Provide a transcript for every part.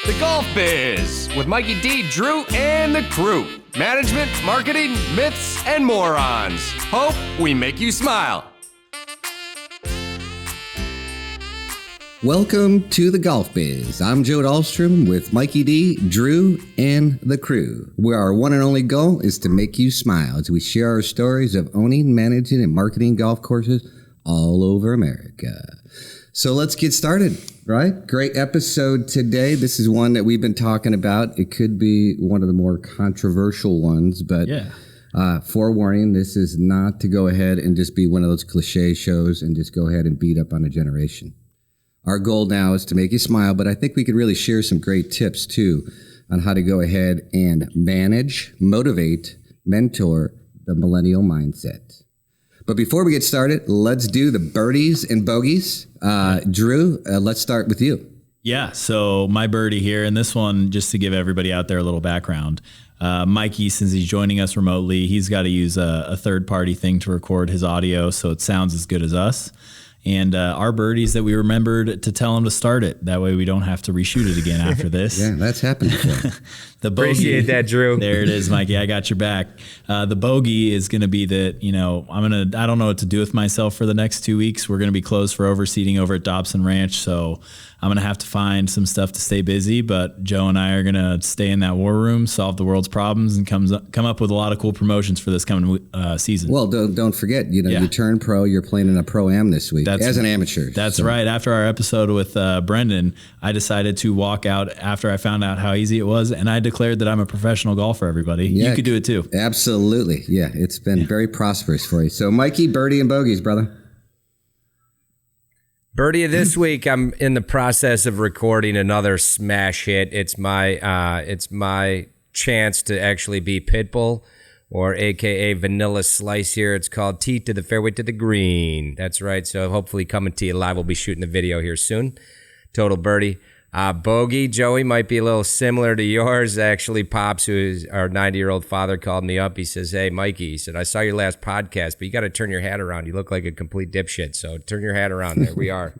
The Golf Biz with Mikey D Drew and the crew. Management, marketing, myths, and morons. Hope we make you smile. Welcome to the Golf Biz. I'm Joe Dahlstrom with Mikey D, Drew, and the crew, where our one and only goal is to make you smile as we share our stories of owning, managing, and marketing golf courses all over America. So let's get started, right? Great episode today. This is one that we've been talking about. It could be one of the more controversial ones, but forewarning, this is not to go ahead and just be one of those cliche shows and just go ahead and beat up on a generation. Our goal now is to make you smile, but I think we could really share some great tips too on how to go ahead and manage, motivate, mentor the millennial mindset. But before we get started, let's do the birdies and bogeys. Drew, let's start with you. Yeah, so my birdie here, and this one, just to give everybody out there a little background, Mikey, since he's joining us remotely, he's got to use a third-party thing to record his audio so it sounds as good as us. And our birdies that we remembered to tell him to start it. That way we don't have to reshoot it again after this. Yeah, that's happened before. The bogey, appreciate that, Drew. There it is, Mikey. I got your back. The bogey is going to be that, I don't know what to do with myself for the next 2 weeks. We're going to be closed for overseeding over at Dobson Ranch. So I'm going to have to find some stuff to stay busy. But Joe and I are going to stay in that war room, solve the world's problems, and come up with a lot of cool promotions for this coming season. Well, don't forget, you turn pro. You're playing in a pro-am this week as an amateur. That's right. After our episode with Brendan, I decided to walk out after I found out how easy it was, and I declared that I'm a professional golfer, everybody. Yeah, you could do it too. Absolutely. Yeah, it's been very prosperous for you. So, Mikey, birdie and bogeys, brother. Birdie of this week, I'm in the process of recording another smash hit. It's my chance to actually be Pitbull, or AKA Vanilla Slice here. It's called Tee to the Fairway to the Green. That's right. So hopefully coming to you live. We'll be shooting the video here soon. Total birdie. Bogey, Joey, might be a little similar to yours. Actually, Pops, who is our 90-year-old father, called me up. He says, "Hey, Mikey," he said, "I saw your last podcast, but you got to turn your hat around. You look like a complete dipshit. So turn your hat around." There we are.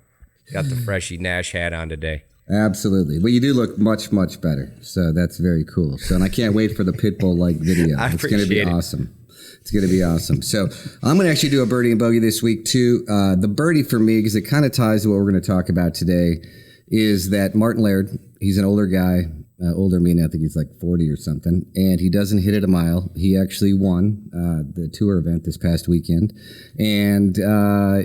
Got the Freshie Nash hat on today. Absolutely. Well, you do look much, much better. So that's very cool. So, and I can't wait for the Pitbull-like video. It's going to be awesome. It's going to be awesome. So I'm going to actually do a birdie and bogey this week too. The birdie for me, because it kind of ties to what we're going to talk about today, is that Martin Laird, he's an older guy, older meaning I think he's like 40 or something, and he doesn't hit it a mile. He actually won the tour event this past weekend, and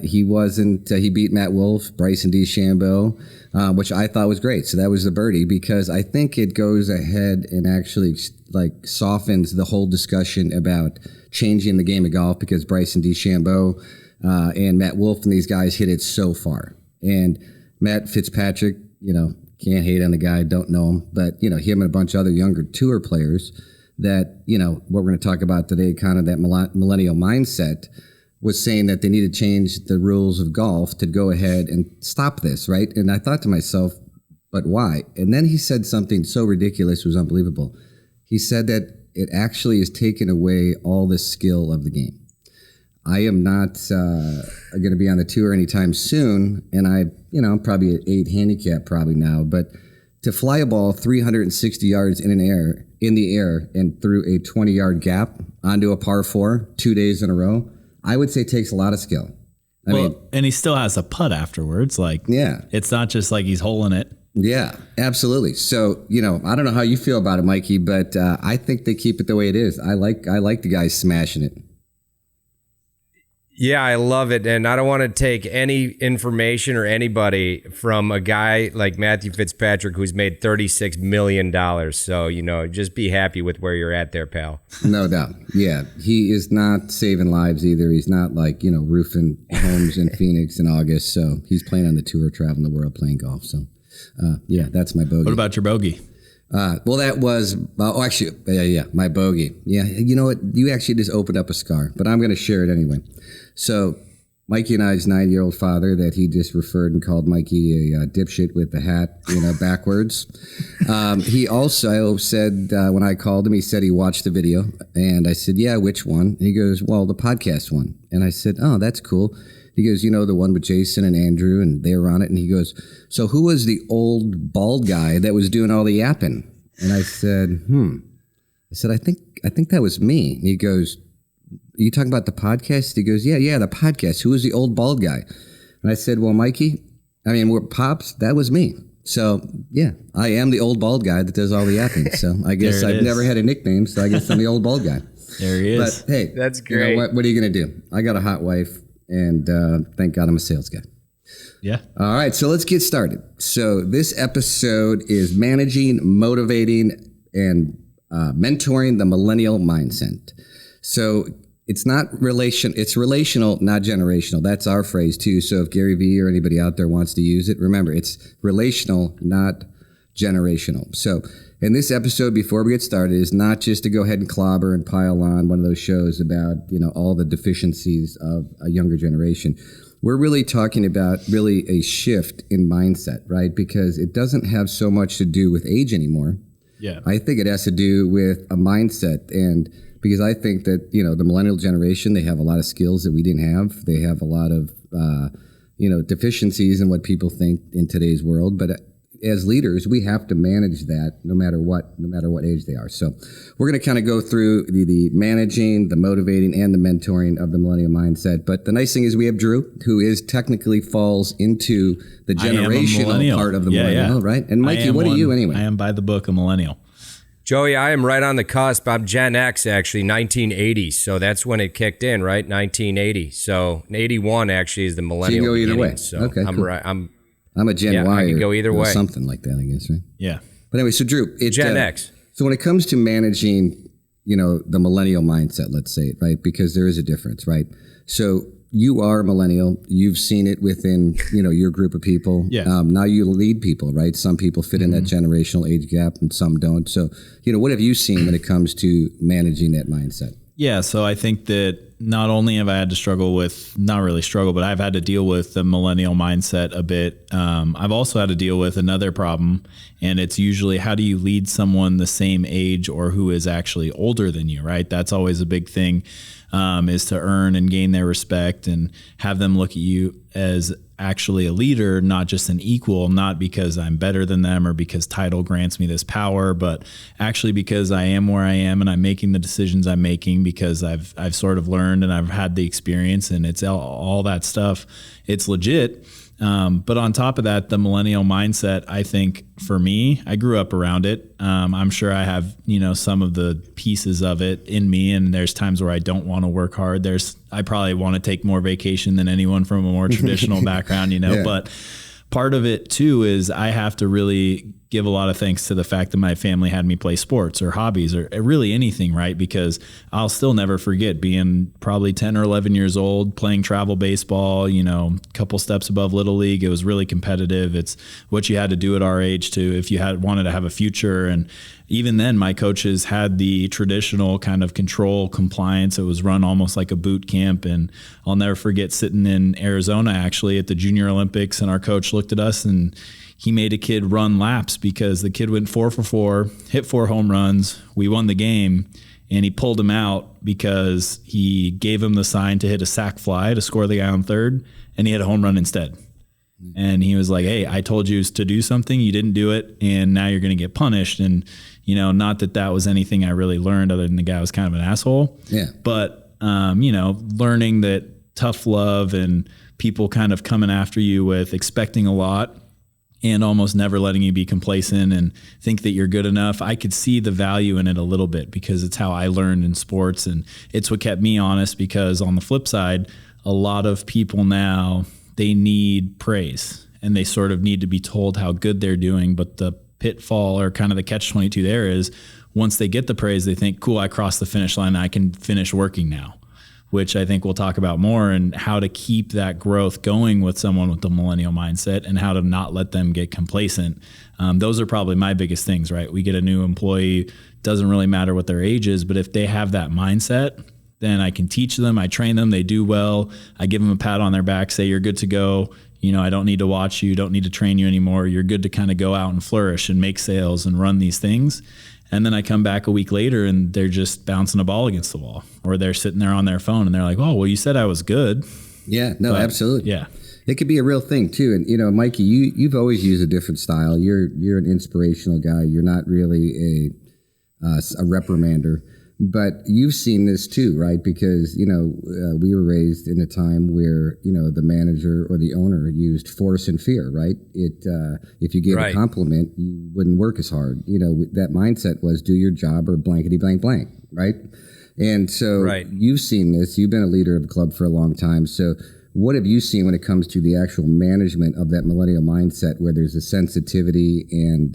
he beat Matt Wolff, Bryson DeChambeau, which I thought was great. So that was the birdie, because I think it goes ahead and actually like softens the whole discussion about changing the game of golf, because Bryson DeChambeau and Matt Wolff and these guys hit it so far. And Matt Fitzpatrick, can't hate on the guy, don't know him, but, him and a bunch of other younger tour players that, what we're going to talk about today, kind of that millennial mindset, was saying that they need to change the rules of golf to go ahead and stop this, right? And I thought to myself, but why? And then he said something so ridiculous, it was unbelievable. He said that it actually is taking away all the skill of the game. I am not going to be on the tour anytime soon, and I'm probably at 8 handicap probably now, but to fly a ball 360 yards in the air and through a 20-yard gap onto a par 4 2 days in a row, I would say takes a lot of skill. I mean, and he still has a putt afterwards. It's not just like he's holing it. Yeah, absolutely. So, I don't know how you feel about it, Mikey, but I think they keep it the way it is. I like the guys smashing it. Yeah, I love it. And I don't want to take any information or anybody from a guy like Matthew Fitzpatrick, who's made $36 million. So, just be happy with where you're at there, pal. No doubt. Yeah. He is not saving lives either. He's not roofing homes in Phoenix in August. So he's playing on the tour, traveling the world, playing golf. So, that's my bogey. What about your bogey? Well, that was, my bogey. Yeah, you know what? You actually just opened up a scar, but I'm going to share it anyway. So Mikey and I's 9-year-old father that he just referred and called Mikey a dipshit with the hat, backwards. He also said, when I called him, he said he watched the video. And I said, yeah, which one? And he goes, well, the podcast one. And I said, oh, that's cool. He goes, the one with Jason and Andrew, and they were on it. And he goes, so who was the old bald guy that was doing all the yapping? And I said, I think that was me. And he goes, are you talking about the podcast? He goes, yeah, the podcast. Who was the old bald guy? And I said, well, Mikey, we're Pops. That was me. So, yeah, I am the old bald guy that does all the yapping. So I guess I've never had a nickname, so I guess I'm the old bald guy. There he is. But hey, that's great. What are you going to do? I got a hot wife, and thank God I'm a sales guy. Yeah. All right, so let's get started. So this episode is managing, motivating, and mentoring the millennial mindset. So it's relational, not generational. That's our phrase too. So if Gary Vee or anybody out there wants to use it, remember it's relational, not generational. So in this episode, before we get started, is not just to go ahead and clobber and pile on one of those shows about, all the deficiencies of a younger generation. We're really talking about really a shift in mindset, right? Because it doesn't have so much to do with age anymore. Yeah. I think it has to do with a mindset, and because I think that, the millennial generation, they have a lot of skills that we didn't have. They have a lot of, deficiencies in what people think in today's world. But as leaders, we have to manage that no matter what age they are. So we're going to kind of go through the managing, the motivating, and the mentoring of the millennial mindset. But the nice thing is we have Drew, who is falls into the generational part of the millennial, right? And Mikey, what are you anyway? I am by the book a millennial. Joey, I am right on the cusp. I'm Gen X, actually, 1980. So that's when it kicked in, right? 1980. So 81 actually is the millennial. So you can go either way. So okay, I'm cool. right. I'm a Gen Y. I can go either way. Something like that, I guess, right? Yeah. But anyway, so Drew, Gen X. So when it comes to managing, the millennial mindset, let's say, right? Because there is a difference, right? So you are a millennial. You've seen it within, your group of people. Yeah. Now you lead people, right? Some people fit in that generational age gap and some don't. So, what have you seen when it comes to managing that mindset? Yeah, so I think that not only have I had to struggle with, not really struggle, but I've had to deal with the millennial mindset a bit. I've also had to deal with another problem, and it's usually how do you lead someone the same age or who is actually older than you, right? That's always a big thing, is to earn and gain their respect and have them look at you as actually a leader, not just an equal, not because I'm better than them or because title grants me this power, but actually because I am where I am and I'm making the decisions I'm making because I've sort of learned and I've had the experience, and it's all that stuff. It's legit. But on top of that, the millennial mindset, I think for me, I grew up around it. I'm sure I have, some of the pieces of it in me, and there's times where I don't want to work hard. I probably want to take more vacation than anyone from a more traditional background, yeah. But part of it too is I have to really give a lot of thanks to the fact that my family had me play sports or hobbies or really anything, right? Because I'll still never forget being probably 10 or 11 years old, playing travel baseball, a couple steps above Little League. It was really competitive. It's what you had to do at our age if you wanted to have a future. And even then, my coaches had the traditional kind of control compliance. It was run almost like a boot camp. And I'll never forget sitting in Arizona, actually, at the Junior Olympics, and our coach looked at us and he made a kid run laps because the kid went 4 for 4, hit 4 home runs. We won the game, and he pulled him out because he gave him the sign to hit a sac fly to score the guy on third, and he had a home run instead. And he was like, hey, I told you to do something, you didn't do it, and now you're going to get punished. And, not that was anything I really learned other than the guy was kind of an asshole. Yeah. But, learning that tough love and people kind of coming after you with expecting a lot and almost never letting you be complacent and think that you're good enough. I could see the value in it a little bit because it's how I learned in sports, and it's what kept me honest, because on the flip side, a lot of people now, they need praise and they sort of need to be told how good they're doing. But the pitfall or kind of the catch-22 there is once they get the praise, they think, cool, I crossed the finish line, I can finish working now, which I think we'll talk about more, and how to keep that growth going with someone with the millennial mindset and how to not let them get complacent. Those are probably my biggest things, right? We get a new employee, doesn't really matter what their age is, but if they have that mindset, then I can teach them, I train them, they do well, I give them a pat on their back, say, you're good to go. I don't need to watch you, don't need to train you anymore. You're good to kind of go out and flourish and make sales and run these things. And then I come back a week later and they're just bouncing a ball against the wall, or they're sitting there on their phone and they're like, oh, well, you said I was good. Yeah, no, absolutely. Yeah. It could be a real thing too. And, you know, Mikey, you've always used a different style. You're an inspirational guy. You're not really a reprimander, but you've seen this too, right? Because, you know, we were raised in a time where, you know, the manager or the owner used force and fear, right? If you gave a compliment, you wouldn't work as hard. You know, that mindset was do your job or blankety blank blank, right? And so you've seen this. You've been a leader of a club for a long time. So what have you seen when it comes to the actual management of that millennial mindset where there's a sensitivity and,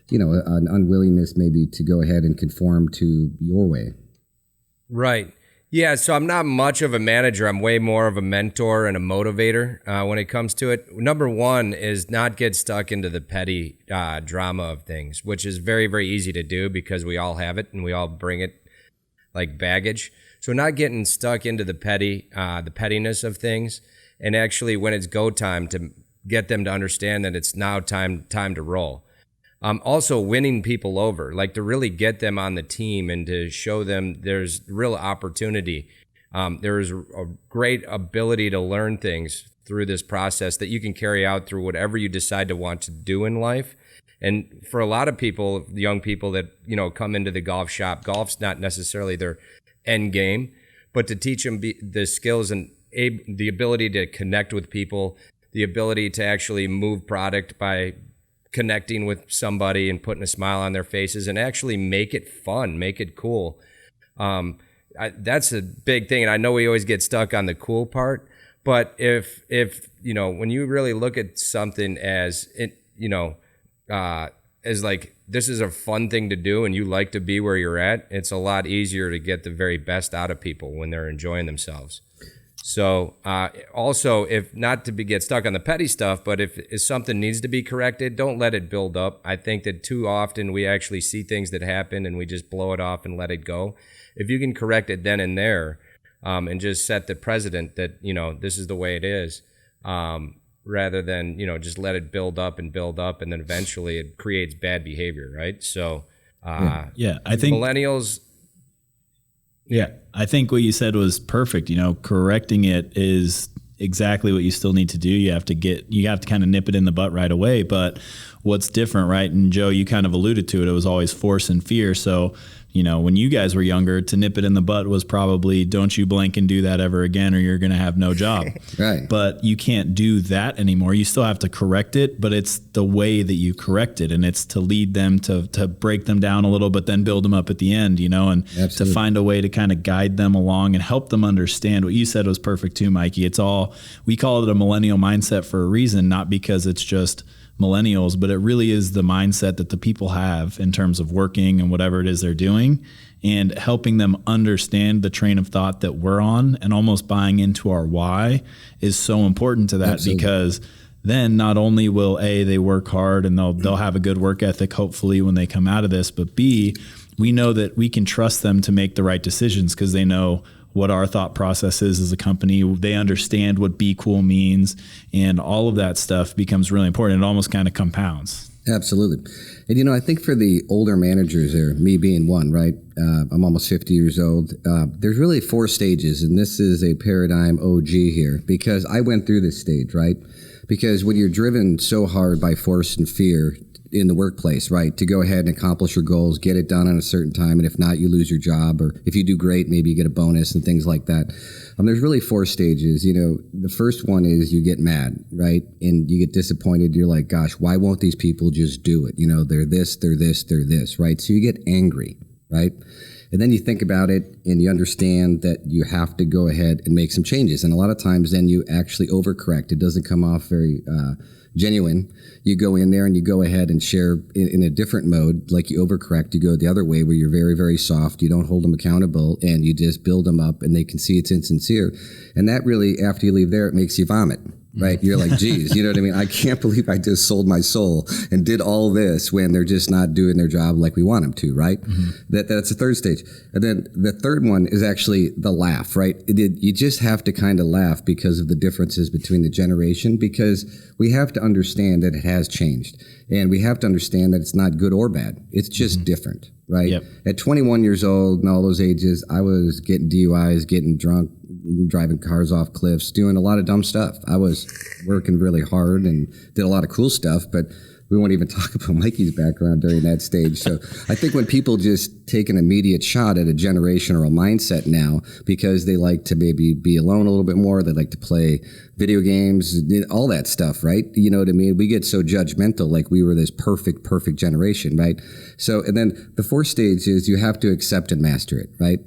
you know, an unwillingness maybe to go ahead and conform to your way? Right. Yeah, so I'm not much of a manager. I'm way more of a mentor and a motivator when it comes to it. Number one is not get stuck into the petty drama of things, which is very, very easy to do because we all have it and we all bring it like baggage. So not getting stuck into the pettiness of things, and actually when it's go time to get them to understand that it's now time to roll. Also winning people over, like to really get them on the team and to show them there's real opportunity. There's a great ability to learn things through this process that you can carry out through whatever you decide to want to do in life. And for a lot of people, young people that, you know, come into the golf shop, golf's not necessarily their end game, but to teach them the skills and the ability to connect with people, the ability to actually move product by connecting with somebody and putting a smile on their faces and actually make it fun, make it cool. That's a big thing. And I know we always get stuck on the cool part, but if you know, when you really look at something as it, you know, as like, this is a fun thing to do and you like to be where you're at, it's a lot easier to get the very best out of people when they're enjoying themselves. So also, if not to get stuck on the petty stuff, but if something needs to be corrected, don't let it build up. I think that too often we actually see things that happen and we just blow it off and let it go. If you can correct it then and there and just set the precedent that, you know, this is the way it is, rather than, you know, just let it build up and then eventually it creates bad behavior, right? So I think millennials... Yeah, I think what you said was perfect. You know, correcting it is exactly what you still need to do. You have to kind of nip it in the butt right away. But what's different, right? And Joe, you kind of alluded to it. It was always force and fear. So, you know, when you guys were younger, to nip it in the butt was probably, don't you blink and do that ever again, or you're going to have no job. Right. But you can't do that anymore. You still have to correct it, but it's the way that you correct it. And it's to lead them to break them down a little, but then build them up at the end, you know, and to find a way to kind of guide them along and help them understand. What you said was perfect too, Mikey. We call it a millennial mindset for a reason, not because it's just millennials, but it really is the mindset that the people have in terms of working and whatever it is they're doing, and helping them understand the train of thought that we're on and almost buying into our why is so important to that. Absolutely. Because then not only will they work hard and they'll have a good work ethic, hopefully, when they come out of this, but B, we know that we can trust them to make the right decisions because they know what our thought process is as a company. They understand what be cool means, and all of that stuff becomes really important. It almost kind of compounds. Absolutely. And, you know, I think for the older managers there, me being one, right? I'm almost 50 years old. There's really 4 stages, and this is a paradigm OG here because I went through this stage, right? Because when you're driven so hard by force and fear in the workplace, right, to go ahead and accomplish your goals, get it done on a certain time, and if not, you lose your job, or if you do great, maybe you get a bonus and things like that. There's really 4 stages. You know, the first one is you get mad, right, and you get disappointed. You're like, gosh, why won't these people just do it? You know, they're this, right? So you get angry, right? And then you think about it and you understand that you have to go ahead and make some changes. And a lot of times then you actually overcorrect. It doesn't come off very genuine. You go in there and you go ahead and share in a different mode, like you overcorrect. You go the other way where you're very, very soft. You don't hold them accountable and you just build them up and they can see it's insincere. And that really, after you leave there, it makes you vomit. Right? You're like, geez, you know what I mean? I can't believe I just sold my soul and did all this when they're just not doing their job like we want them to, right? Mm-hmm. That's the third stage. And then the third one is actually the laugh, right? You just have to kind of laugh because of the differences between the generation, because we have to understand that it has changed. And we have to understand that it's not good or bad. It's just different, right? Yep. At 21 years old and all those ages, I was getting DUIs, getting drunk, driving cars off cliffs, doing a lot of dumb stuff. I was working really hard and did a lot of cool stuff, but we won't even talk about Mikey's background during that stage. So I think when people just take an immediate shot at a generational mindset now, because they like to maybe be alone a little bit more, they like to play video games, all that stuff, right? You know what I mean? We get so judgmental, like we were this perfect generation, right? So, and then the fourth stage is you have to accept and master it, right?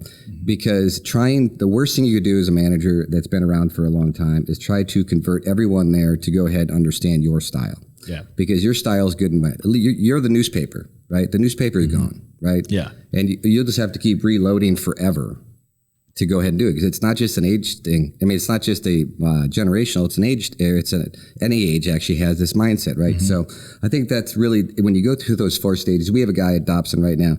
Because the worst thing you could do as a manager that's been around for a long time is try to convert everyone there to go ahead and understand your style. Yeah. Because your style is good and bad. You're the newspaper, right? The newspaper is gone, right? Yeah. And you'll just have to keep reloading forever to go ahead and do it, because it's not just an age thing. I mean, it's not just a generational. It's an age. Any age actually has this mindset, right? So I think that's really, when you go through those four stages. We have a guy at Dobson right now.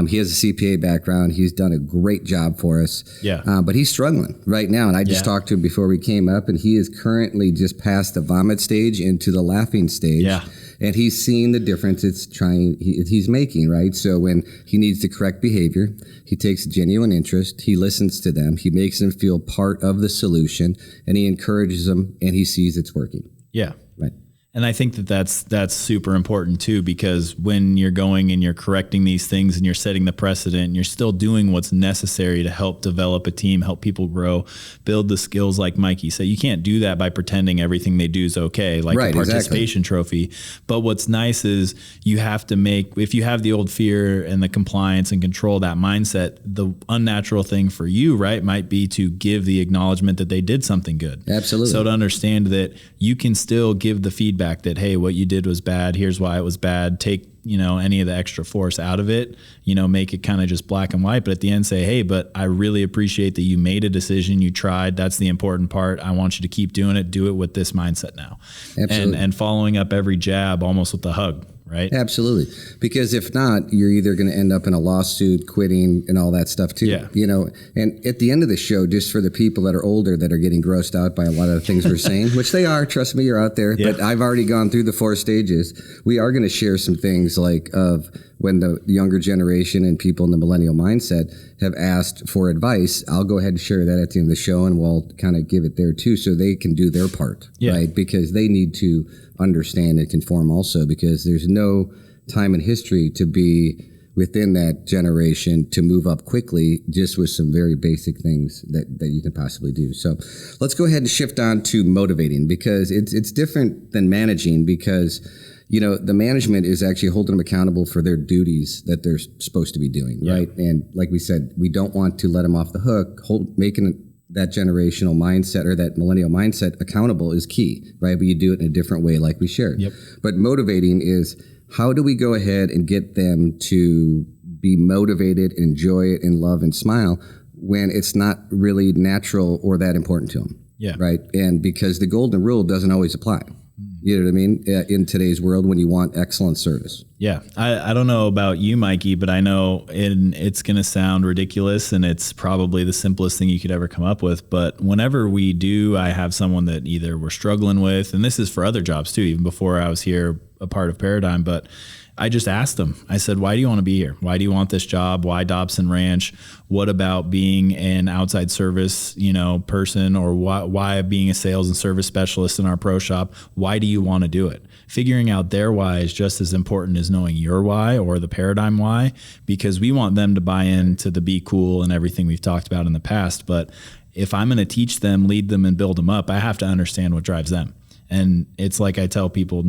He has a CPA background. He's done a great job for us. Yeah. But he's struggling right now, and I just talked to him before we came up, and he is currently just past the vomit stage into the laughing stage. Yeah. And he's seeing the difference he's making, right? So when he needs to correct behavior, he takes genuine interest, he listens to them, he makes them feel part of the solution, and he encourages them, and he sees it's working. Yeah. Right. And I think that that's super important too, because when you're going and you're correcting these things and you're setting the precedent, and you're still doing what's necessary to help develop a team, help people grow, build the skills like Mikey said. You can't do that by pretending everything they do is okay, like a participation trophy. But what's nice is you have to if you have the old fear and the compliance and control that mindset, the unnatural thing for you, right, might be to give the acknowledgement that they did something good. Absolutely. So to understand that you can still give the feedback that, hey, what you did was bad. Here's why it was bad. Take, any of the extra force out of it, make it kind of just black and white. But at the end say, hey, but I really appreciate that you made a decision. You tried. That's the important part. I want you to keep doing it. Do it with this mindset now. Absolutely. And following up every jab almost with a hug. Right? Absolutely. Because if not, you're either going to end up in a lawsuit, quitting, and all that stuff too. Yeah. And at the end of the show, just for the people that are older that are getting grossed out by a lot of the things we're saying, which they are, trust me, you're out there, but I've already gone through the four stages. We are going to share some things like of when the younger generation and people in the millennial mindset have asked for advice. I'll go ahead and share that at the end of the show, and we'll kind of give it there too, so they can do their part, right? Because they need to understand and conform also, because there's no time in history to be within that generation to move up quickly just with some very basic things that you can possibly do. So let's go ahead and shift on to motivating, because it's different than managing, because the management is actually holding them accountable for their duties that they're supposed to be doing, right? And like we said, we don't want to let them off the hook. Making that generational mindset or that millennial mindset accountable is key, right? But you do it in a different way, like we shared. Yep. But motivating is, how do we go ahead and get them to be motivated, enjoy it, and love and smile when it's not really natural or that important to them? Yeah. Right. And because the golden rule doesn't always apply. You know what I mean? In today's world, when you want excellent service. Yeah. I don't know about you, Mikey, but I know it's going to sound ridiculous, and it's probably the simplest thing you could ever come up with. But whenever I have someone that either we're struggling with, and this is for other jobs too, even before I was here, a part of Paradigm, but I just asked them, I said, why do you want to be here? Why do you want this job? Why Dobson Ranch? What about being an outside service, person, or why being a sales and service specialist in our pro shop? Why do you want to do it? Figuring out their why is just as important as knowing your why or the Paradigm why, because we want them to buy into the be cool and everything we've talked about in the past. But if I'm going to teach them, lead them, and build them up, I have to understand what drives them. And it's like I tell people,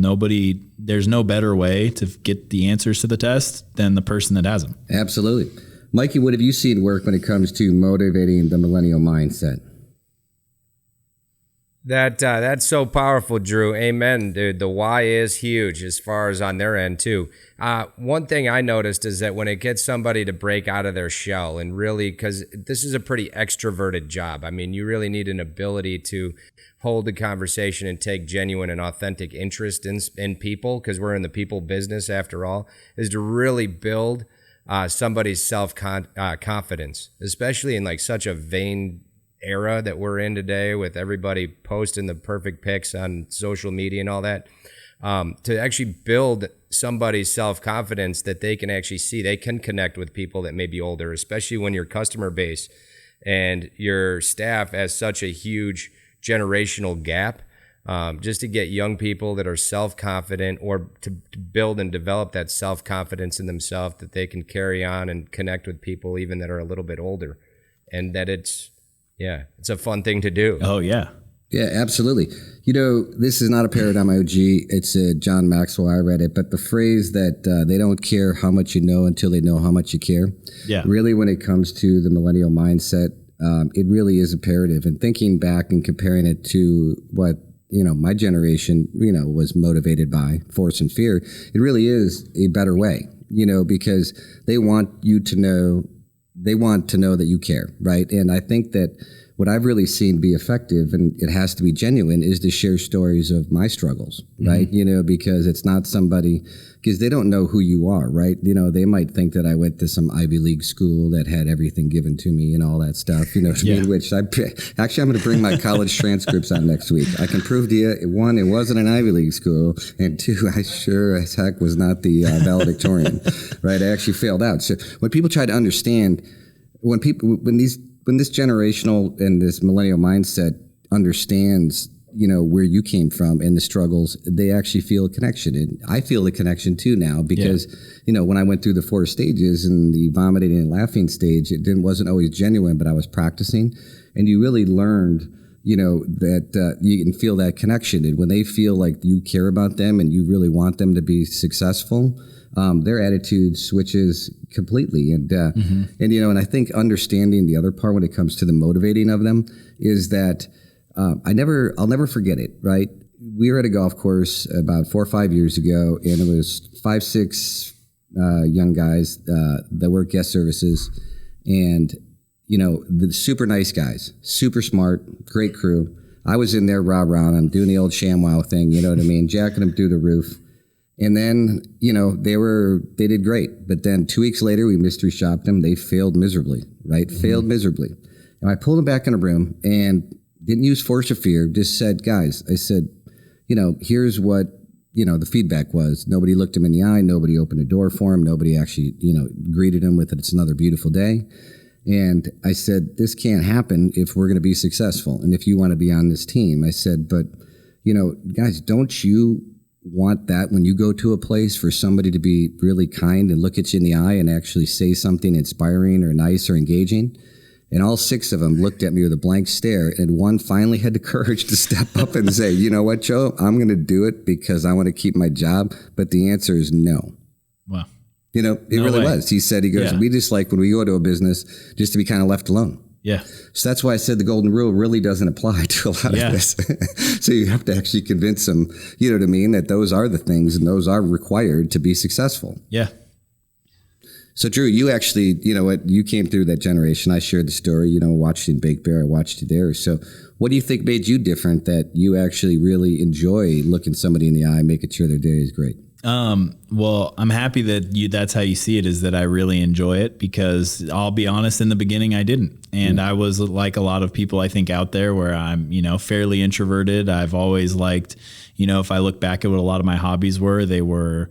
there's no better way to get the answers to the test than the person that has them. Absolutely. Mikey, what have you seen work when it comes to motivating the millennial mindset? That's so powerful, Drew. Amen, dude. The why is huge as far as on their end too. One thing I noticed is that when it gets somebody to break out of their shell and really, because this is a pretty extroverted job. I mean, you really need an ability to hold the conversation and take genuine and authentic interest in people, because we're in the people business after all, is to really build somebody's self-confidence, especially in like such a vain era that we're in today, with everybody posting the perfect pics on social media and all that, to actually build somebody's self-confidence that they can actually see they can connect with people that may be older, especially when your customer base and your staff has such a huge generational gap. Just to get young people that are self-confident, or to build and develop that self-confidence in themselves that they can carry on and connect with people even that are a little bit older, and that it's a fun thing to do. Oh, yeah. Yeah, absolutely. This is not a Paradigm OG. It's a John Maxwell. I read it. But the phrase that they don't care how much you know until they know how much you care. Yeah. Really, when it comes to the millennial mindset, it really is imperative. And thinking back and comparing it to what my generation, was motivated by, force and fear, it really is a better way, because they want to know that you care, right? And I think that what I've really seen be effective, and it has to be genuine, is to share stories of my struggles, right? Because it's not because they don't know who you are, right? They might think that I went to some Ivy League school that had everything given to me and all that stuff, which I'm going to bring my college transcripts on next week. I can prove to you, one, it wasn't an Ivy League school, and two, I sure as heck was not the valedictorian, right? I actually failed out. So when people try to understand, when this generational and this millennial mindset understands, where you came from and the struggles, they actually feel a connection. And I feel the connection too now because, when I went through the 4 stages and the vomiting and laughing stage, wasn't always genuine, but I was practicing. And you really learned, that you can feel that connection. And when they feel like you care about them and you really want them to be successful, their attitude switches completely. And, and I think understanding the other part when it comes to the motivating of them is that I'll never forget it, right? We were at a golf course about 4 or 5 years ago, and it was 5, 6 young guys that work guest services, and, the super nice guys, super smart, great crew. I was in there rah-rah, I'm doing the old ShamWow thing, you know what I mean? Jacking them through the roof. And then, they did great. But then 2 weeks later, we mystery shopped them. They failed miserably, right? Failed miserably. And I pulled them back in a room and didn't use force or fear, just said, guys, I said, here's what, the feedback was. Nobody looked him in the eye. Nobody opened a door for him. Nobody actually, greeted him with it's another beautiful day. And I said, this can't happen if we're going to be successful. And if you want to be on this team, I said, but, guys, don't you want that when you go to a place for somebody to be really kind and look at you in the eye and actually say something inspiring or nice or engaging? And all 6 of them looked at me with a blank stare, and one finally had the courage to step up and say, you know what, Joe, I'm going to do it because I want to keep my job. But the answer is no. Wow. It really was. He said, we just like when we go to a business just to be kind of left alone. Yeah. So that's why I said the golden rule really doesn't apply to a lot of this. So you have to actually convince them, that those are the things and those are required to be successful. Yeah. So Drew, you actually, you came through that generation. I shared the story, watched you in Bake Bear. I watched you there. So what do you think made you different that you actually really enjoy looking somebody in the eye, making sure their day is great? Well, I'm happy that that's how you see it, is that I really enjoy it, because I'll be honest, in the beginning, I didn't. And I was like a lot of people, I think, out there, where I'm, fairly introverted. I've always liked, if I look back at what a lot of my hobbies were, they were,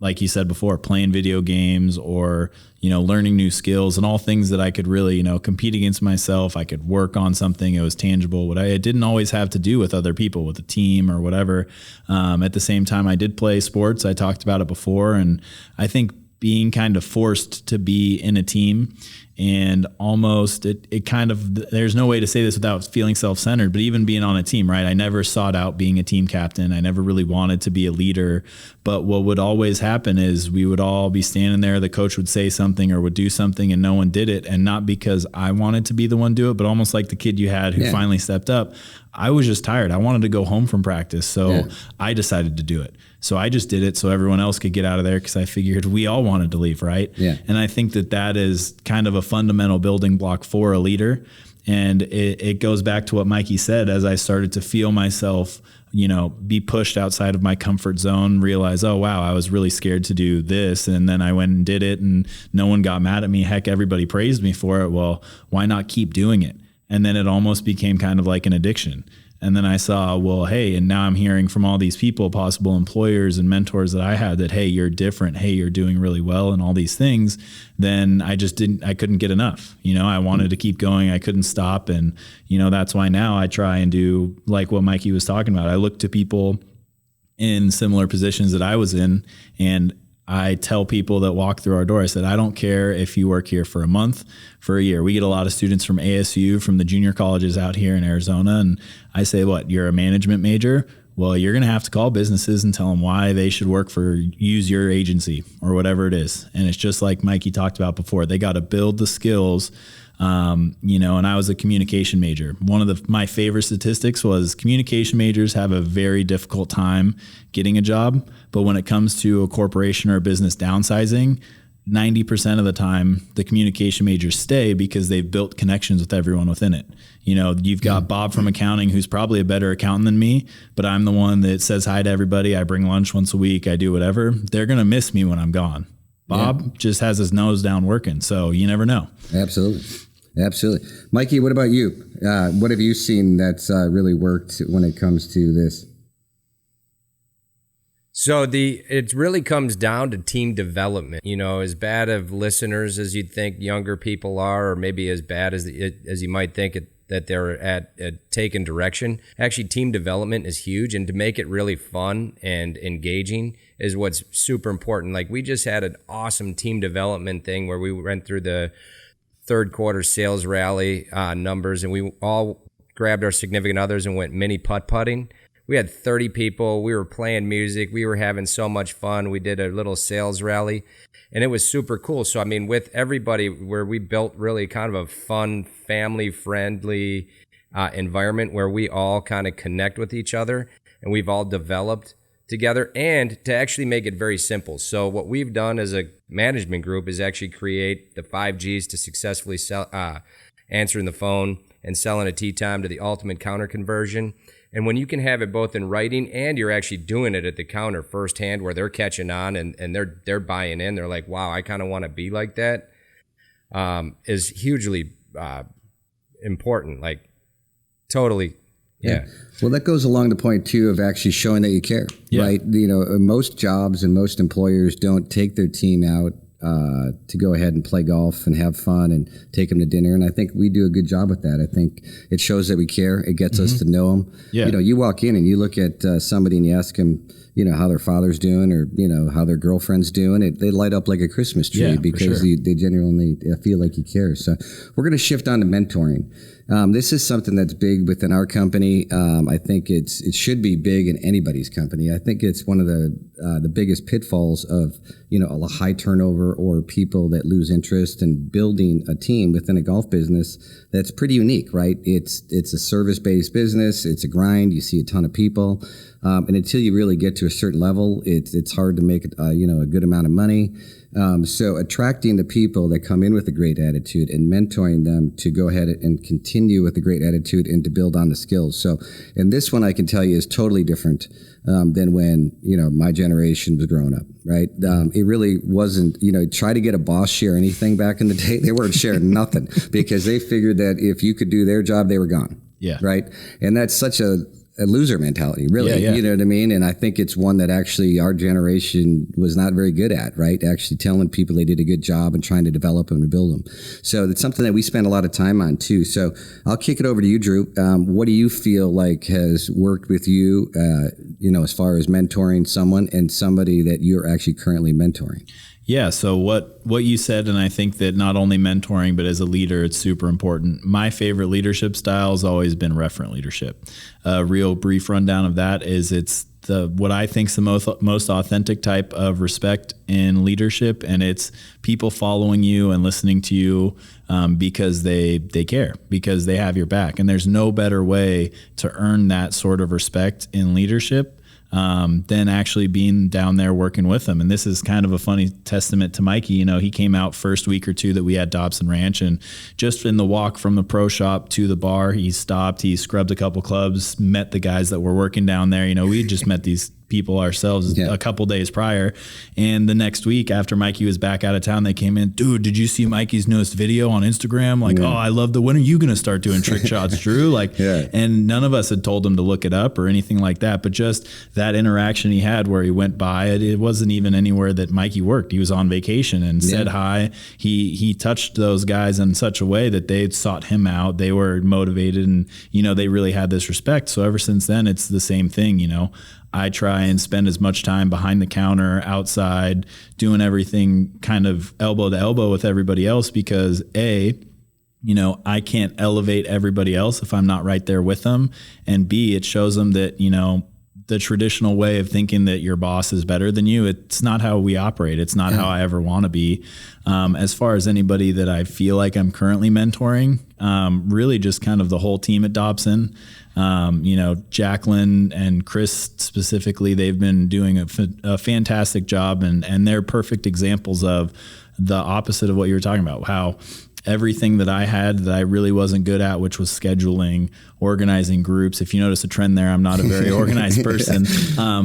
like you said before, playing video games or, learning new skills, and all things that I could really, compete against myself. I could work on something. It was tangible. It didn't always have to do with other people, with a team or whatever. At the same time, I did play sports. I talked about it before. And I think being kind of forced to be in a team, and almost it kind of, there's no way to say this without feeling self-centered, but even being on a team, right? I never sought out being a team captain. I never really wanted to be a leader. But what would always happen is we would all be standing there, the coach would say something or would do something and no one did it. And not because I wanted to be the one to do it, but almost like the kid you had who finally stepped up. I was just tired. I wanted to go home from practice. So I decided to do it. So I just did it so everyone else could get out of there, because I figured we all wanted to leave, right? Yeah. And I think that is kind of a fundamental building block for a leader. And it goes back to what Mikey said, as I started to feel myself, be pushed outside of my comfort zone, realize, oh, wow, I was really scared to do this. And then I went and did it and no one got mad at me. Heck, everybody praised me for it. Well, why not keep doing it? And then it almost became kind of like an addiction. And then I saw, well, hey, and now I'm hearing from all these people, possible employers and mentors that I had, that, hey, you're different. Hey, you're doing really well and all these things. Then I couldn't get enough. I wanted to keep going. I couldn't stop. And, that's why now I try and do like what Mikey was talking about. I look to people in similar positions that I was in, and I tell people that walk through our door, I said, I don't care if you work here for a month, for a year. We get a lot of students from ASU, from the junior colleges out here in Arizona. And I say, what, you're a management major? Well, you're going to have to call businesses and tell them why they should use your agency or whatever it is. And it's just like Mikey talked about before. They got to build the skills. And I was a communication major. One of my favorite statistics was communication majors have a very difficult time getting a job. But when it comes to a corporation or a business downsizing, 90% of the time, the communication majors stay because they've built connections with everyone within it. You've got Bob from accounting, who's probably a better accountant than me, but I'm the one that says hi to everybody. I bring lunch once a week. I do whatever. They're going to miss me when I'm gone. Bob just has his nose down working. So you never know. Absolutely. Mikey, what about you? What have you seen that's really worked when it comes to this? So it really comes down to team development. As bad of listeners as you'd think younger people are, or maybe as bad as you might think that they're at taking direction. Actually, team development is huge, and to make it really fun and engaging is what's super important. Like, we just had an awesome team development thing where we went through the third quarter sales rally numbers, and we all grabbed our significant others and went mini putt-putting. We had 30 people. We were playing music. We were having so much fun. We did a little sales rally, and it was super cool. So, with everybody, where we built really kind of a fun, family-friendly environment where we all kind of connect with each other, and we've all developed together, and to actually make it very simple. So what we've done as a management group is actually create the 5 Gs to successfully sell, answering the phone and selling a tea time to the ultimate counter conversion. And when you can have it both in writing and you're actually doing it at the counter firsthand, where they're catching on and they're buying in, they're like, wow, I kind of want to be like that, is hugely important. Like, totally. Yeah. Well, that goes along the point too of actually showing that you care, right? Most jobs and most employers don't take their team out to go ahead and play golf and have fun and take them to dinner. And I think we do a good job with that. I think it shows that we care. It gets us to know them. Yeah. You walk in and you look at somebody and you ask them, how their father's doing, or, how their girlfriend's doing. They light up like a Christmas tree because they genuinely feel like you care. So we're going to shift on to mentoring. This is something that's big within our company. I think it should be big in anybody's company. I think it's one of the biggest pitfalls of, a high turnover or people that lose interest in building a team within a golf business that's pretty unique, right? It's a service-based business. It's a grind. You see a ton of people. And until you really get to a certain level, it's hard to make a good amount of money. So attracting the people that come in with a great attitude and mentoring them to go ahead and continue with a great attitude and to build on the skills. So, and this one I can tell you is totally different than when, my generation was growing up, right? It really wasn't, try to get a boss share anything back in the day. They weren't sharing nothing because they figured that if you could do their job, they were gone. Yeah. Right. And that's such a loser mentality, really. You know what I mean? And I think it's one that actually our generation was not very good at, right? Actually telling people they did a good job and trying to develop them and build them. So it's something that we spend a lot of time on too. So I'll kick it over to you, Drew. What do you feel like has worked with you, as far as mentoring someone and somebody that you're actually currently mentoring? Yeah. So what you said, and I think that not only mentoring, but as a leader, it's super important. My favorite leadership style has always been referent leadership. A real brief rundown of that is it's what I think is the most authentic type of respect in leadership. And it's people following you and listening to you because they care, because they have your back. And there's no better way to earn that sort of respect in leadership than actually being down there working with them. And this is kind of a funny testament to Mikey. He came out first week or two that we had Dobson Ranch, and just in the walk from the pro shop to the bar, he stopped, he scrubbed a couple clubs, met the guys that were working down there. We just met these people ourselves a couple days prior. And the next week after Mikey was back out of town, they came in, dude, did you see Mikey's newest video on Instagram? Like, oh, I love when are you going to start doing trick shots, Drew? Like, and none of us had told him to look it up or anything like that. But just that interaction he had where he went by, it wasn't even anywhere that Mikey worked. He was on vacation and said hi. He touched those guys in such a way that they sought him out. They were motivated and, they really had this respect. So ever since then, it's the same thing, I try and spend as much time behind the counter, outside, doing everything kind of elbow to elbow with everybody else because I can't elevate everybody else if I'm not right there with them. And B, it shows them that, the traditional way of thinking that your boss is better than you, it's not how we operate. It's not how I ever want to be. As far as anybody that I feel like I'm currently mentoring, really just kind of the whole team at Dobson. Jacqueline and Chris specifically, they've been doing a fantastic job and they're perfect examples of the opposite of what you were talking about, how everything that I had that I really wasn't good at, which was scheduling, organizing groups. If you notice a trend there, I'm not a very organized person.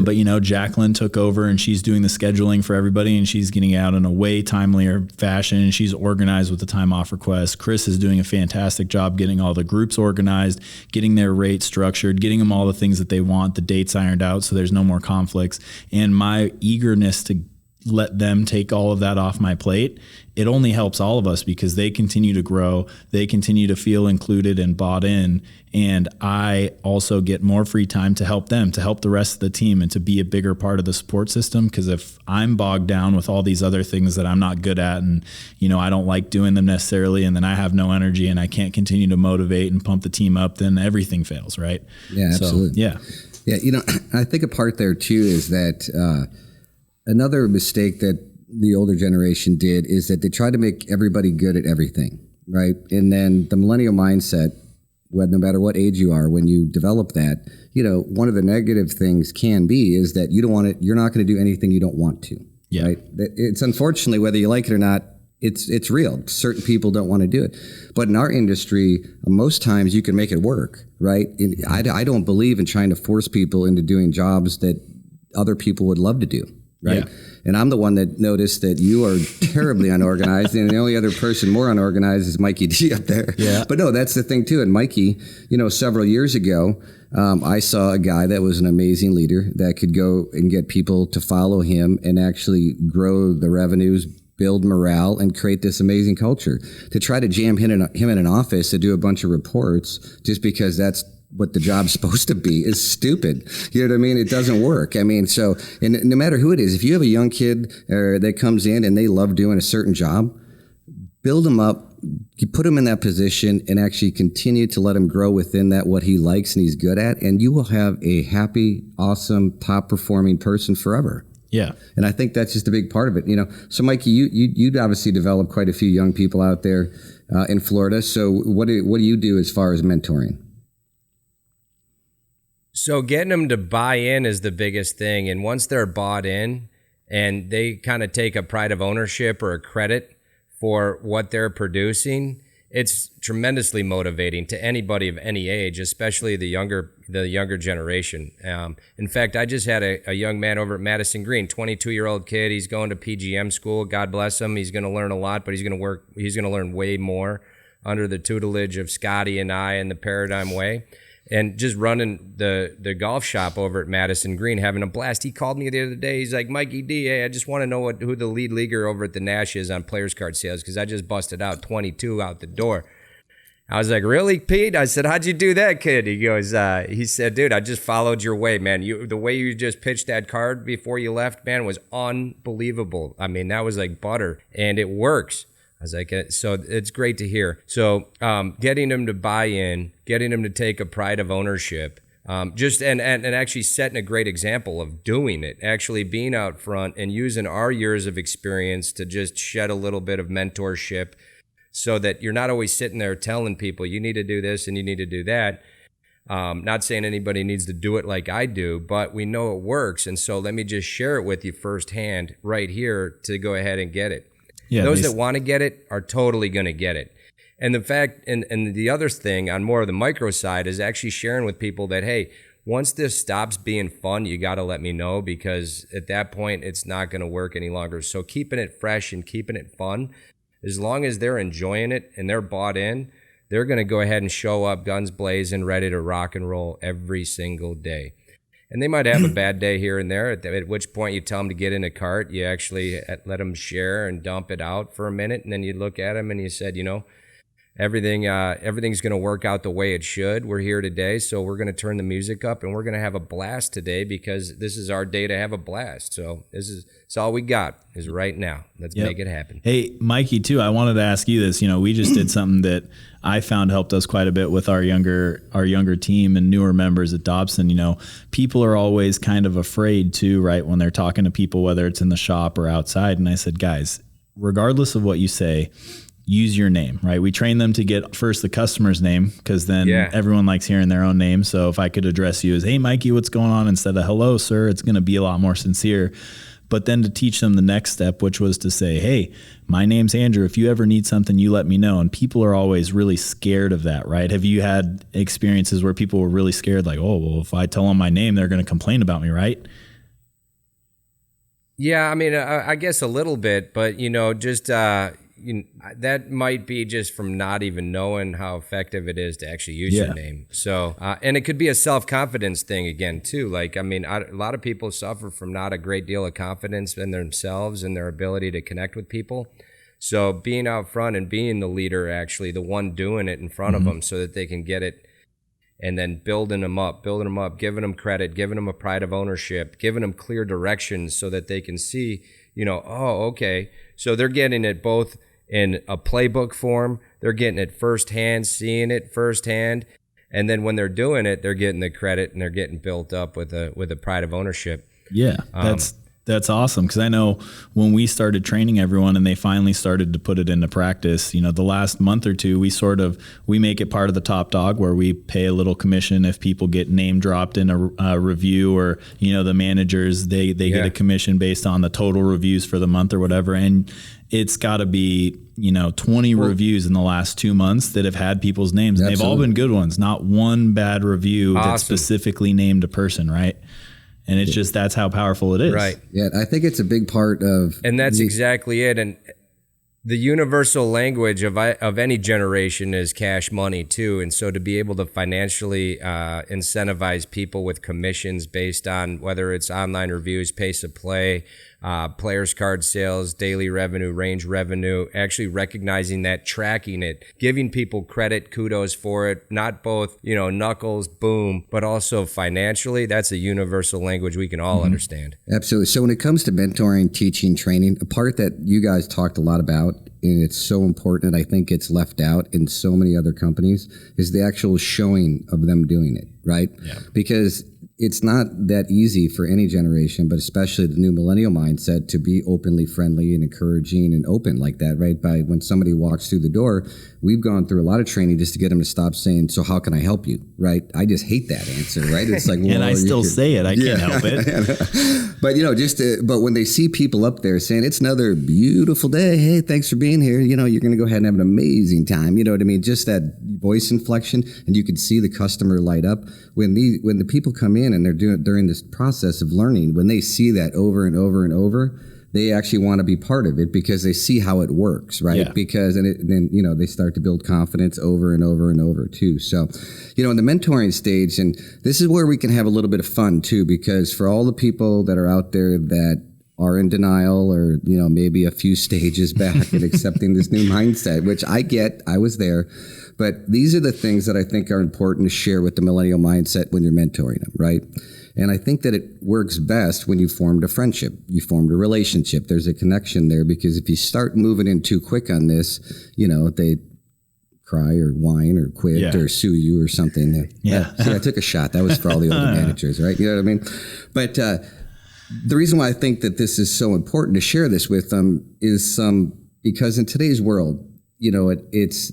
But Jacqueline took over and she's doing the scheduling for everybody and she's getting out in a way timelier fashion and she's organized with the time off request. Chris is doing a fantastic job getting all the groups organized, getting their rates structured, getting them all the things that they want, the dates ironed out so there's no more conflicts. And my eagerness to let them take all of that off my plate, it only helps all of us because they continue to grow, they continue to feel included and bought in, and I also get more free time to help them, to help the rest of the team and to be a bigger part of the support system. Because if I'm bogged down with all these other things that I'm not good at and I don't like doing them necessarily, and then I have no energy and I can't continue to motivate and pump the team up, then everything fails, right? Yeah, absolutely. So, yeah, I think a part there too is that another mistake that the older generation did is that they tried to make everybody good at everything, right? And then the millennial mindset, no matter what age you are, when you develop that, one of the negative things can be is that you're not going to do anything you don't want to, right? It's unfortunately, whether you like it or not, it's real. Certain people don't want to do it. But in our industry, most times you can make it work, right? I don't believe in trying to force people into doing jobs that other people would love to do. Right. Yeah. And I'm the one that noticed that you are terribly unorganized. And the only other person more unorganized is Mikey D up there. Yeah. But no, that's the thing too. And Mikey, several years ago, I saw a guy that was an amazing leader that could go and get people to follow him and actually grow the revenues, build morale, and create this amazing culture. To try to jam him in an office to do a bunch of reports just because that's what the job's supposed to be is stupid. You know what I mean? It doesn't work. I mean, so, and no matter who it is, if you have a young kid that comes in and they love doing a certain job, build them up, you put him in that position and actually continue to let him grow within that, what he likes and he's good at. And you will have a happy, awesome, top performing person forever. Yeah. And I think that's just a big part of it. So Mikey, you'd obviously developed quite a few young people out there in Florida. So what do you do as far as mentoring? So getting them to buy in is the biggest thing. And once they're bought in and they kind of take a pride of ownership or a credit for what they're producing, it's tremendously motivating to anybody of any age, especially the younger generation. In fact, I just had a young man over at Madison Green, 22-year-old kid. He's going to PGM school. God bless him. He's going to learn a lot, but he's going to learn way more under the tutelage of Scotty and I and the Paradigm Way. And just running the golf shop over at Madison Green, having a blast. He called me the other day. He's like, Mikey D, hey, I just want to know who the lead leaguer over at the Nash is on players card sales because I just busted out 22 out the door. I was like, really, Pete? I said, how'd you do that, kid? He goes, he said, dude, I just followed your way, man. The way you just pitched that card before you left, man, was unbelievable. I mean, that was like butter, and it works. I was like, so it's great to hear. So getting them to buy in, getting them to take a pride of ownership, and actually setting a great example of doing it, actually being out front and using our years of experience to just shed a little bit of mentorship so that you're not always sitting there telling people you need to do this and you need to do that. Not saying anybody needs to do it like I do, but we know it works. And so let me just share it with you firsthand right here to go ahead and get it. Yeah, those that want to get it are totally going to get it. And the fact, and the other thing on more of the micro side is actually sharing with people that, hey, once this stops being fun, you got to let me know, because at that point, it's not going to work any longer. So keeping it fresh and keeping it fun, as long as they're enjoying it and they're bought in, they're going to go ahead and show up guns blazing, ready to rock and roll every single day. And they might have a bad day here and there, at which point you tell them to get in a cart. You actually let them share and dump it out for a minute. And then you look at them and you said, everything's going to work out the way it should. We're here today, so we're going to turn the music up and we're going to have a blast today, because this is our day to have a blast. So it's all we got is right now. Let's make it happen. Hey, Mikey, too, I wanted to ask you this. We just did something that I found helped us quite a bit with our younger team and newer members at Dobson. People are always kind of afraid too, right, when they're talking to people, whether it's in the shop or outside. And I said, guys, regardless of what you say, use your name, right? We train them to get first the customer's name, because then everyone likes hearing their own name. So if I could address you as, hey, Mikey, what's going on, instead of hello, sir, it's going to be a lot more sincere. But then to teach them the next step, which was to say, hey, my name's Andrew. If you ever need something, you let me know. And people are always really scared of that, right? Have you had experiences where people were really scared, like, oh, well, if I tell them my name, they're going to complain about me, right? Yeah, I mean, I guess a little bit, but, that might be just from not even knowing how effective it is to actually use your name. So, and it could be a self-confidence thing again, too. Like, I mean, a lot of people suffer from not a great deal of confidence in themselves and their ability to connect with people. So being out front and being the leader, actually the one doing it in front of them, so that they can get it, and then building them up, giving them credit, giving them a pride of ownership, giving them clear directions so that they can see, oh, okay. So they're getting it both in a playbook form, they're getting it firsthand, seeing it firsthand, and then when they're doing it, they're getting the credit and they're getting built up with a pride of ownership. Yeah, that's awesome, because I know when we started training everyone and they finally started to put it into practice, the last month or two, we make it part of the top dog, where we pay a little commission if people get name dropped in a review, or, the managers, they get a commission based on the total reviews for the month or whatever. And it's got to be, 20 reviews in the last 2 months that have had people's names. And they've all been good ones, not one bad review that specifically named a person, right? And it's just, that's how powerful it is. Right. Yeah, I think it's a big part of... And that's exactly it. And the universal language of any generation is cash money, too. And so to be able to financially incentivize people with commissions based on whether it's online reviews, pace of play, players card sales, daily revenue, range revenue, actually recognizing that, tracking it, giving people credit, kudos for it, not both, knuckles, boom, but also financially, that's a universal language we can all understand. Absolutely. So when it comes to mentoring, teaching, training, a part that you guys talked a lot about, and it's so important, and I think it's left out in so many other companies, is the actual showing of them doing it, right? Yeah. Because it's not that easy for any generation, but especially the new millennial mindset, to be openly friendly and encouraging and open like that, right? By when somebody walks through the door, we've gone through a lot of training just to get them to stop saying, so how can I help you, right? I just hate that answer, right? It's like, well, and I still say it. I can't help it. But, but when they see people up there saying, it's another beautiful day, hey, thanks for being here, you're going to go ahead and have an amazing time. You know what I mean? Just that voice inflection, and you can see the customer light up. When the people come in and they're doing during this process of learning, when they see that over and over and over, they actually want to be part of it because they see how it works, right? Yeah. Because then they start to build confidence over and over and over too. So, in the mentoring stage, and this is where we can have a little bit of fun too, because for all the people that are out there that are in denial, or maybe a few stages back in accepting this new mindset, which I was there. But these are the things that I think are important to share with the millennial mindset when you're mentoring them, right? And I think that it works best when you formed a friendship, you formed a relationship. There's a connection there, because if you start moving in too quick on this, they cry or whine or quit or sue you or something. Yeah. See, I took a shot. That was for all the older managers, right? You know what I mean? But the reason why I think that this is so important to share this with them is because in today's world, it's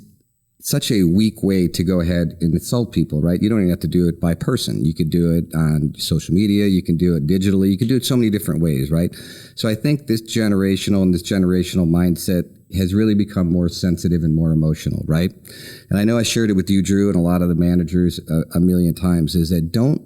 such a weak way to go ahead and insult people, right? You don't even have to do it by person. You could do it on social media. You can do it digitally. You can do it so many different ways, right? So I think this generational mindset has really become more sensitive and more emotional, right? And I know I shared it with you, Drew, and a lot of the managers a million times, is that don't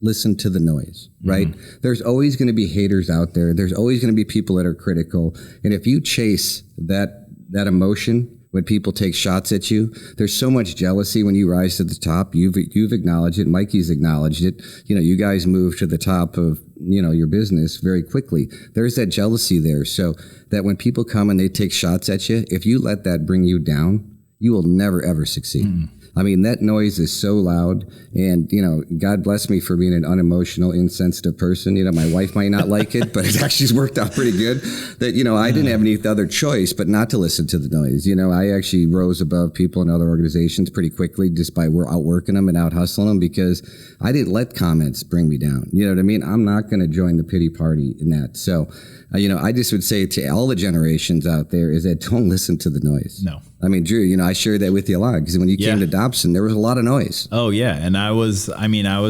listen to the noise, right? There's always going to be haters out there. There's always going to be people that are critical. And if you chase that emotion, when people take shots at you, there's so much jealousy when you rise to the top. You've acknowledged it. Mikey's acknowledged it. You guys move to the top of, your business very quickly. There's that jealousy there. So that when people come and they take shots at you, if you let that bring you down, you will never, ever succeed. I mean, that noise is so loud, and, God bless me for being an unemotional, insensitive person. My wife might not like it, but it actually worked out pretty good that, I didn't have any other choice but not to listen to the noise. I actually rose above people in other organizations pretty quickly just by outworking them and out hustling them, because I didn't let comments bring me down. You know what I mean? I'm not going to join the pity party in that. So, I just would say to all the generations out there is that don't listen to the noise. No. I mean, Drew, I shared that with you a lot, because when you came to Dobson, there was a lot of noise. Oh yeah. And I was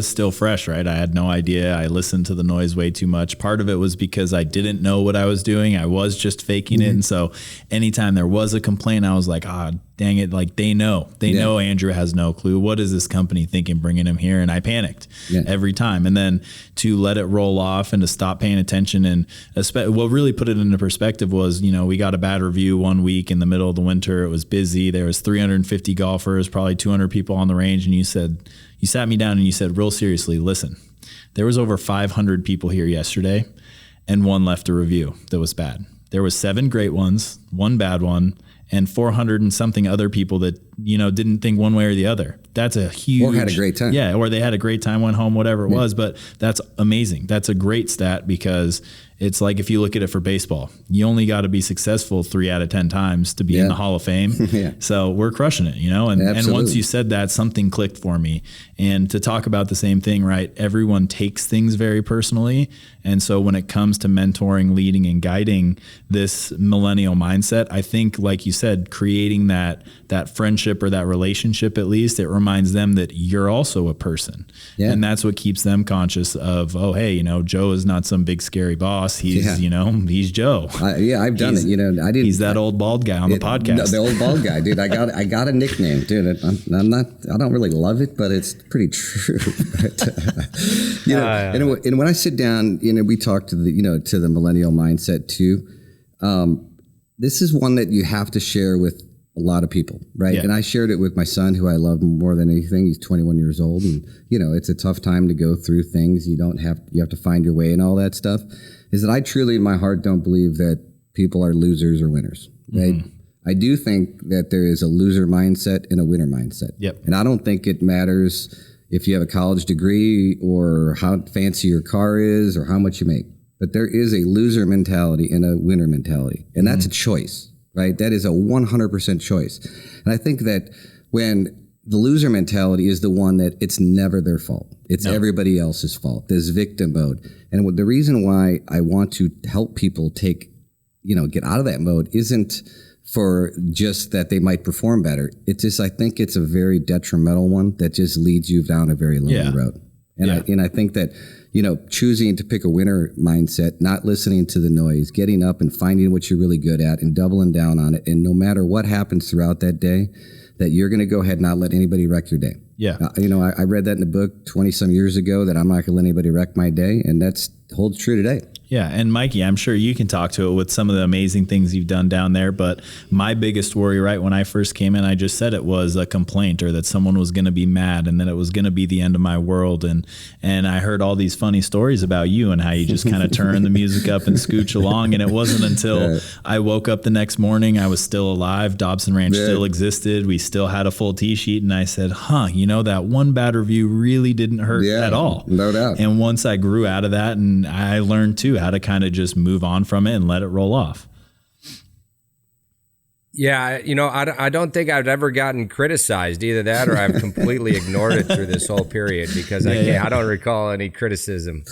still fresh, right? I had no idea. I listened to the noise way too much. Part of it was because I didn't know what I was doing. I was just faking it. And so anytime there was a complaint, I was like, dang it. Like they know Andrew has no clue. What is this company thinking bringing him here? And I panicked every time. And then to let it roll off and to stop paying attention. And what really put it into perspective was, we got a bad review one week in the middle of the winter. It was busy. There was 350 golfers, probably 200 people on the range. And you sat me down and you said, real seriously, listen, there was over 500 people here yesterday and one left a review that was bad. There was 7 great ones, 1 bad one, and 400 and something other people that, didn't think one way or the other. That's a huge... Or had a great time. Yeah, or they had a great time, went home, whatever it was. But that's amazing. That's a great stat, because it's like if you look at it for baseball, you only got to be successful 3 out of 10 times to be in the Hall of Fame. So we're crushing it, And once you said that, something clicked for me. And to talk about the same thing, right? Everyone takes things very personally. And so when it comes to mentoring, leading, and guiding this millennial mindset, I think, like you said, creating that friendship or that relationship, at least, it reminds them that you're also a person. And that's what keeps them conscious of, oh, hey, Joe is not some big scary boss. He's, he's Joe. I've done it. I didn't. He's that old bald guy on the podcast. No, the old bald guy, dude. I got a nickname, dude. I don't really love it, but it's pretty true. And when I sit down, we talk to the millennial mindset too. This is one that you have to share with a lot of people, right? And I shared it with my son, who I love more than anything. He's 21 years old, and it's a tough time to go through things. You have to find your way and all that stuff. Is that I truly, in my heart, don't believe that people are losers or winners, right? I do think that there is a loser mindset and a winner mindset. And I don't think it matters if you have a college degree or how fancy your car is or how much you make. But there is a loser mentality and a winner mentality, and that's a choice. Right? That is a 100% choice. And I think that when the loser mentality is the one that it's never their fault. It's everybody else's fault. This victim mode. And the reason why I want to help people get out of that mode isn't for just that they might perform better. It's just, I think it's a very detrimental one that just leads you down a very lonely road. And I think that, choosing to pick a winner mindset, not listening to the noise, getting up and finding what you're really good at and doubling down on it. And no matter what happens throughout that day, that you're going to go ahead and not let anybody wreck your day. I read that in a book 20 some years ago, that I'm not going to let anybody wreck my day. And that's holds true today. Yeah. And Mikey, I'm sure you can talk to it with some of the amazing things you've done down there. But my biggest worry, right, when I first came in, I just said it was a complaint, or that someone was going to be mad and then it was going to be the end of my world. And I heard all these funny stories about you and how you just kind of turn the music up and scooch along. And it wasn't until I woke up the next morning, I was still alive. Dobson Ranch still existed. We still had a full tee sheet. And I said, that one bad review really didn't hurt at all. No doubt. And once I grew out of that, and I learned too how to kind of just move on from it and let it roll off. Yeah, I don't think I've ever gotten criticized, either that or I've completely ignored it through this whole period, because I don't recall any criticism.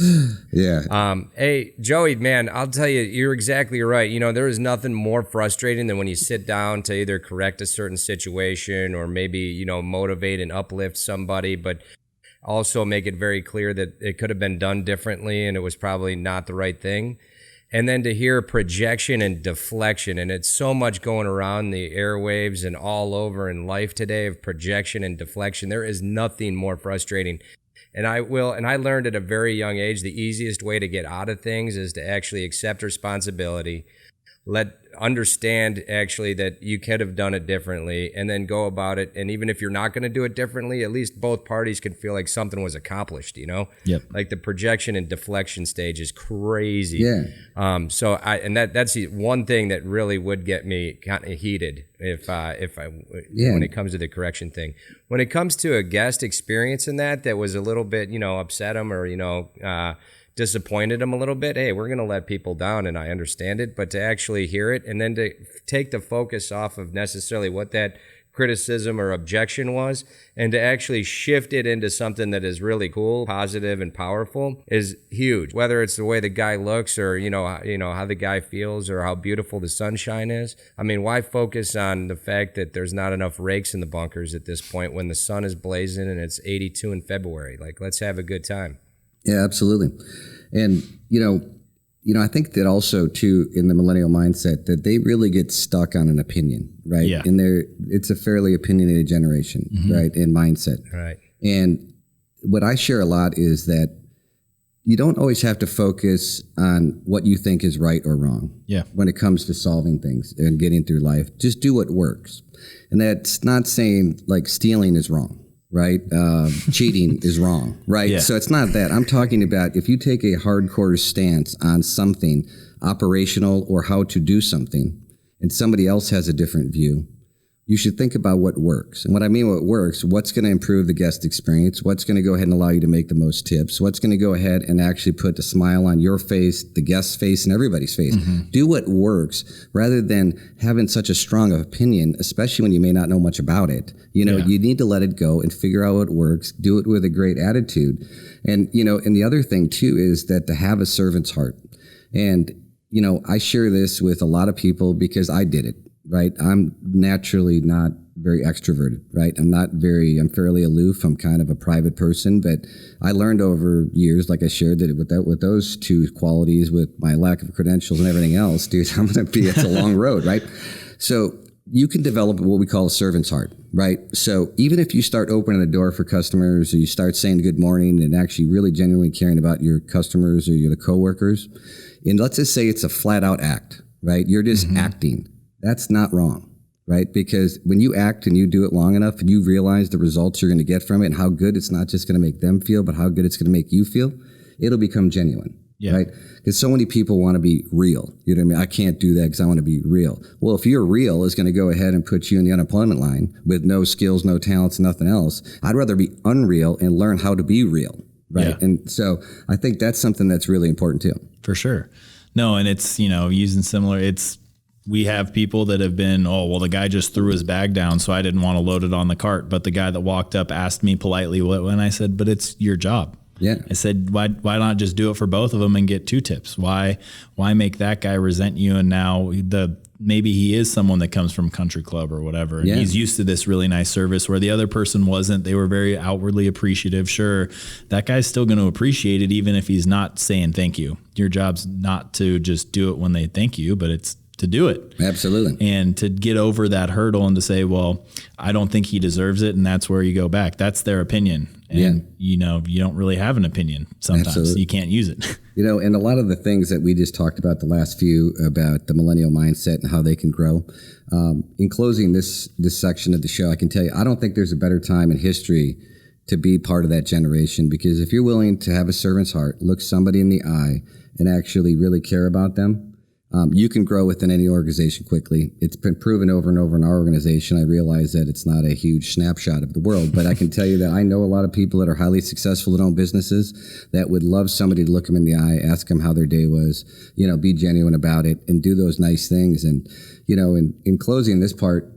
Hey, Joey, man, I'll tell you, you're exactly right. There is nothing more frustrating than when you sit down to either correct a certain situation or maybe, motivate and uplift somebody, but also make it very clear that it could have been done differently and it was probably not the right thing. And then to hear projection and deflection, and it's so much going around the airwaves and all over in life today of projection and deflection. There is nothing more frustrating. And I learned at a very young age, the easiest way to get out of things is to actually accept responsibility, understand actually that you could have done it differently, and then go about it. And even if you're not going to do it differently, at least both parties can feel like something was accomplished, you know? Yep. Like the projection and deflection stage is crazy. Yeah. That's the one thing that really would get me kind of heated when it comes to the correction thing. When it comes to a guest experience in that was a little bit, upset them or, disappointed them a little bit. Hey, we're going to let people down, and I understand it, but to actually hear it and then to take the focus off of necessarily what that criticism or objection was, and to actually shift it into something that is really cool, positive, and powerful is huge. Whether it's the way the guy looks or, how the guy feels or how beautiful the sunshine is. I mean, why focus on the fact that there's not enough rakes in the bunkers at this point when the sun is blazing and it's 82 in February? Like, let's have a good time. Yeah, absolutely. And, I think that also too, in the millennial mindset, that they really get stuck on an opinion, right? Yeah. And it's a fairly opinionated generation, right? In mindset. Right. And what I share a lot is that you don't always have to focus on what you think is right or wrong. Yeah. When it comes to solving things and getting through life, just do what works. And that's not saying like stealing is wrong. Right? Cheating is wrong, right? Yeah. So it's not that. I'm talking about if you take a hardcore stance on something operational or how to do something, and somebody else has a different view, you should think about what works. And what I mean what works, what's going to improve the guest experience, what's going to go ahead and allow you to make the most tips, what's going to go ahead and actually put a smile on your face, the guest's face, and everybody's face. Do what works rather than having such a strong opinion, especially when you may not know much about it. You need to let it go and figure out what works, do it with a great attitude. And, and the other thing too is that to have a servant's heart. And, I share this with a lot of people because I did it. Right. I'm naturally not very extroverted. Right. I'm fairly aloof. I'm kind of a private person, but I learned over years, like I shared, that with those two qualities, with my lack of credentials and everything else, dude, it's a long road. Right. So you can develop what we call a servant's heart. Right. So even if you start opening the door for customers or you start saying good morning and actually really genuinely caring about your customers or your coworkers, and let's just say it's a flat out act. Right. You're just acting. That's not wrong, right? Because when you act and you do it long enough and you realize the results you're going to get from it and how good it's not just going to make them feel, but how good it's going to make you feel, it'll become genuine, right? Because so many people want to be real. You know what I mean? I can't do that because I want to be real. Well, if you're real, it's going to go ahead and put you in the unemployment line with no skills, no talents, nothing else. I'd rather be unreal and learn how to be real, right? Yeah. And so I think that's something that's really important too. For sure. No, and it's, using similar, we have people that have been, the guy just threw his bag down, so I didn't want to load it on the cart. But the guy that walked up asked me politely when I said, but it's your job. Yeah. I said, why not just do it for both of them and get 2 tips? Why make that guy resent you? And now maybe he is someone that comes from country club or whatever. And he's used to this really nice service where the other person wasn't. They were very outwardly appreciative. Sure. That guy's still going to appreciate it, even if he's not saying thank you. Your job's not to just do it when they thank you, but it's to do it. Absolutely. And to get over that hurdle and to say, well, I don't think he deserves it. And that's where you go back. That's their opinion. And, you don't really have an opinion sometimes. Absolutely. You can't use it. And a lot of the things that we just talked about the last few about the millennial mindset and how they can grow. In closing this section of the show, I can tell you, I don't think there's a better time in history to be part of that generation, because if you're willing to have a servant's heart, look somebody in the eye and actually really care about them, you can grow within any organization quickly. It's been proven over and over in our organization. I realize that it's not a huge snapshot of the world, but I can tell you that I know a lot of people that are highly successful that own businesses that would love somebody to look them in the eye, ask them how their day was, be genuine about it and do those nice things. And, in closing this part,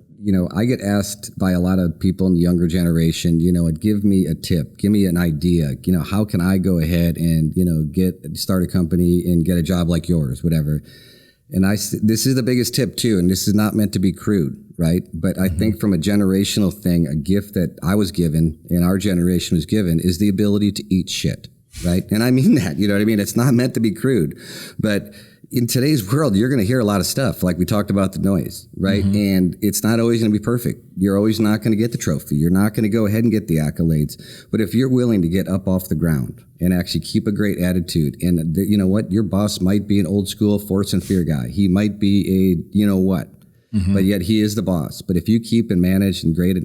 I get asked by a lot of people in the younger generation, give me a tip, give me an idea, how can I go ahead and, start a company and get a job like yours, whatever. And this is the biggest tip too, and this is not meant to be crude, right? But I think from a generational thing, a gift that I was given and our generation was given is the ability to eat shit, right? And I mean that, you know what I mean? It's not meant to be crude, but in today's world, you're going to hear a lot of stuff, like we talked about the noise, right? And it's not always going to be perfect. You're always not going to get the trophy. You're not going to go ahead and get the accolades. But if you're willing to get up off the ground and actually keep a great attitude, and you know what? Your boss might be an old school force and fear guy. He might be a, you know what? But yet he is the boss. But if you keep and manage and get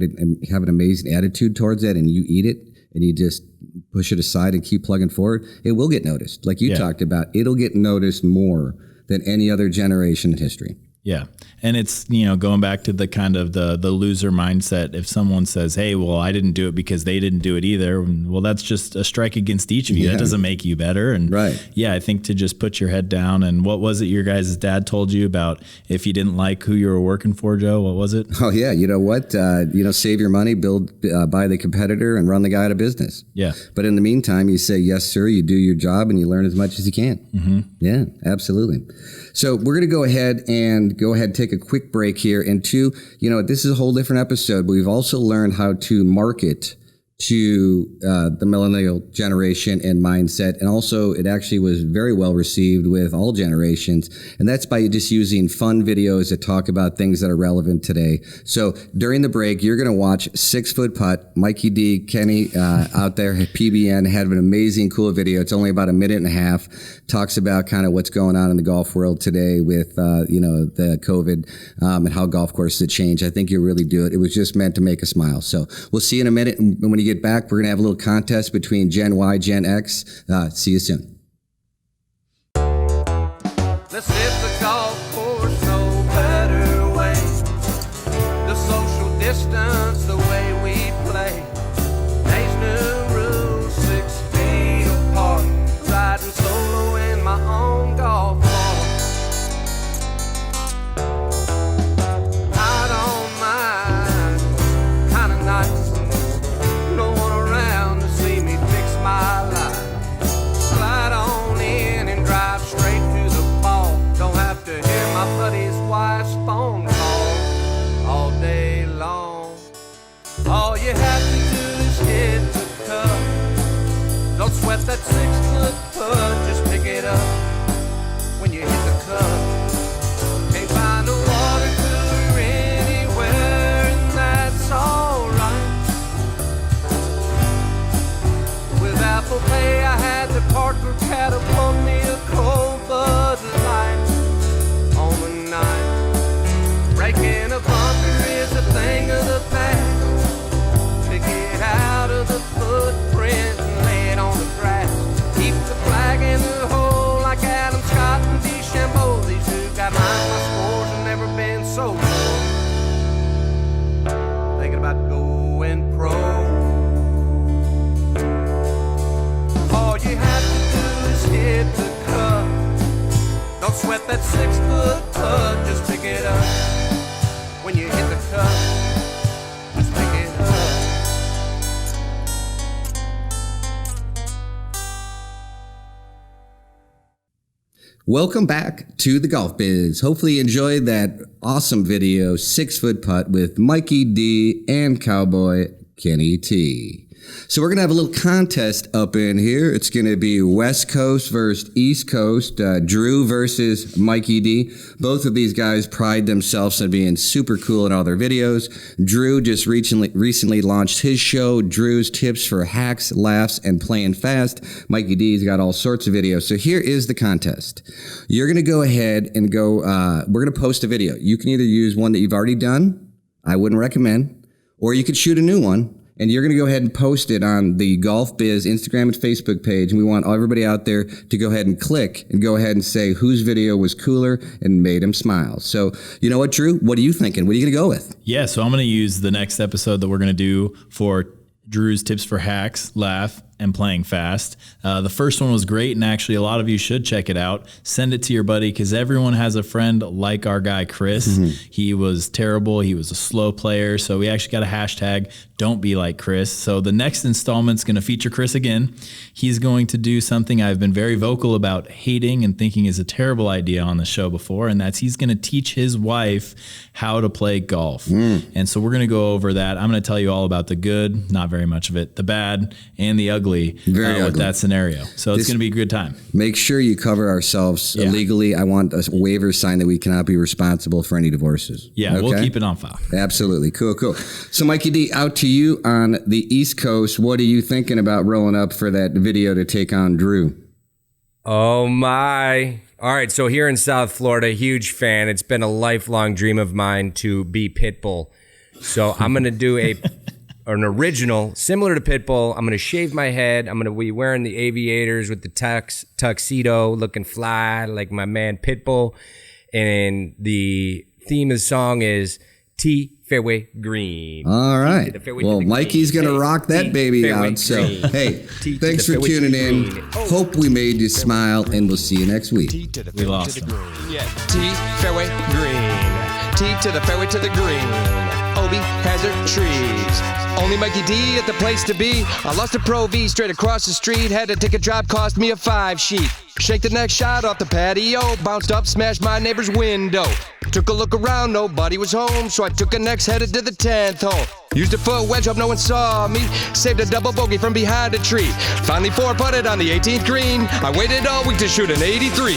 it and have an amazing attitude towards that, and you eat it and you just push it aside and keep plugging forward, it will get noticed. Like you talked about, it'll get noticed more than any other generation in history. Yeah. And it's, going back to the kind of the loser mindset. If someone says, hey, well, I didn't do it because they didn't do it either. Well, that's just a strike against each of you. That doesn't make you better. And I think to just put your head down. And what was it your guys' dad told you about if you didn't like who you were working for, Joe? What was it? Oh, yeah. You know what? Save your money, buy the competitor, and run the guy out of business. Yeah. But in the meantime, you say, yes, sir, you do your job and you learn as much as you can. Yeah, absolutely. So we're going to go ahead and take a quick break here. And two, this is a whole different episode, but we've also learned how to market to the millennial generation and mindset. And also it actually was very well received with all generations. And that's by just using fun videos that talk about things that are relevant today. So during the break, you're going to watch 6 Foot Putt. Mikey D, Kenny out there at PBN had an amazing, cool video. It's only about a minute and a half. Talks about kind of what's going on in the golf world today with, the COVID and how golf courses have changed. I think you'll really do it. It was just meant to make a smile. So we'll see you in a minute. And when you get back, we're going to have a little contest between Gen Y, Gen X. See you soon. Let's hit the golf course no better way. The social distance, the way we play. Days new rules, 6 feet apart. Riding solo in my own golf ball. I don't mind, kinda nice. No one around to see me fix my life. Slide on in and drive straight to the ball. Don't have to hear my buddy's wife's phone call all day long. All you have to do is hit the cup. Don't sweat that 6 foot putt, just pick it up when you hit the cup. Can't find a water cooler anywhere, and that's alright. With Apple Pay, I had the Parker catapult me a cold Bud Light on the night. Breaking a bunker is a thing of the past. Pick it out of the footprint and lay it on the grass. Keep the flag in the hole like Adam Scott and DeChambeau. These two got my scores and never been so cool. Thinking about going pro. All you have to do is hit the cup. Don't sweat that 6 foot putt, just pick it up. When you hit the cup, just pick it up. Welcome back to the Golf Biz. Hopefully you enjoyed that awesome video, 6 Foot Putt with Mikey D and Cowboy Kenny T. So we're going to have a little contest up in here. It's going to be West Coast versus East Coast, Drew versus Mikey D. Both of these guys pride themselves on being super cool in all their videos. Drew just recently launched his show, Drew's Tips for Hacks, Laughs, and Playing Fast. Mikey D's got all sorts of videos. So here is the contest. You're going to go ahead and we're going to post a video. You can either use one that you've already done, I wouldn't recommend, or you could shoot a new one. And you're going to go ahead and post it on the Golf Biz Instagram and Facebook page. And we want everybody out there to go ahead and click and go ahead and say whose video was cooler and made him smile. So, you know what, Drew? What are you thinking? What are you going to go with? Yeah, so I'm going to use the next episode that we're going to do for Drew's Tips for Hacks, Laugh, and Playing Fast. The first one was great, and actually a lot of you should check it out. Send it to your buddy, because everyone has a friend like our guy Chris. He was terrible. He was a slow player. So we actually got a hashtag, don't be like Chris. So the next installment's going to feature Chris again. He's going to do something I've been very vocal about hating and thinking is a terrible idea on the show before, and that's he's going to teach his wife how to play golf. And so we're going to go over that. I'm going to tell you all about the good, not very much of it, the bad, and the ugly, with that scenario. So it's going to be a good time. Make sure you cover ourselves legally. I want a waiver signed that we cannot be responsible for any divorces. Yeah, we'll keep it on file. Absolutely. Cool. So Mikey D, out to you on the East Coast. What are you thinking about rolling up for that video to take on Drew? Oh my. All right, so here in South Florida, huge fan. It's been a lifelong dream of mine to be Pitbull. So I'm going to do an original similar to Pitbull. I'm going to shave my head. I'm going to be wearing the aviators with the tuxedo, looking fly like my man Pitbull. And the theme of the song is T Fairway Green. All right. Well, Mikey's going to rock that baby out. So, hey, thanks for tuning in. Hope we made you smile, and we'll see you next week. We lost him. Yeah, T Fairway Green. T to the fairway to the green. Obi hazard trees. Only Mikey D at the place to be. I lost a Pro V straight across the street. Had to take a drop, cost me a 5 sheet. Shake the next shot off the patio. Bounced up, smashed my neighbor's window. Took a look around, nobody was home. So I took a next, headed to the 10th hole. Used a foot wedge, hope no one saw me. Saved a double bogey from behind a tree. Finally 4-putted on the 18th green. I waited all week to shoot an 83.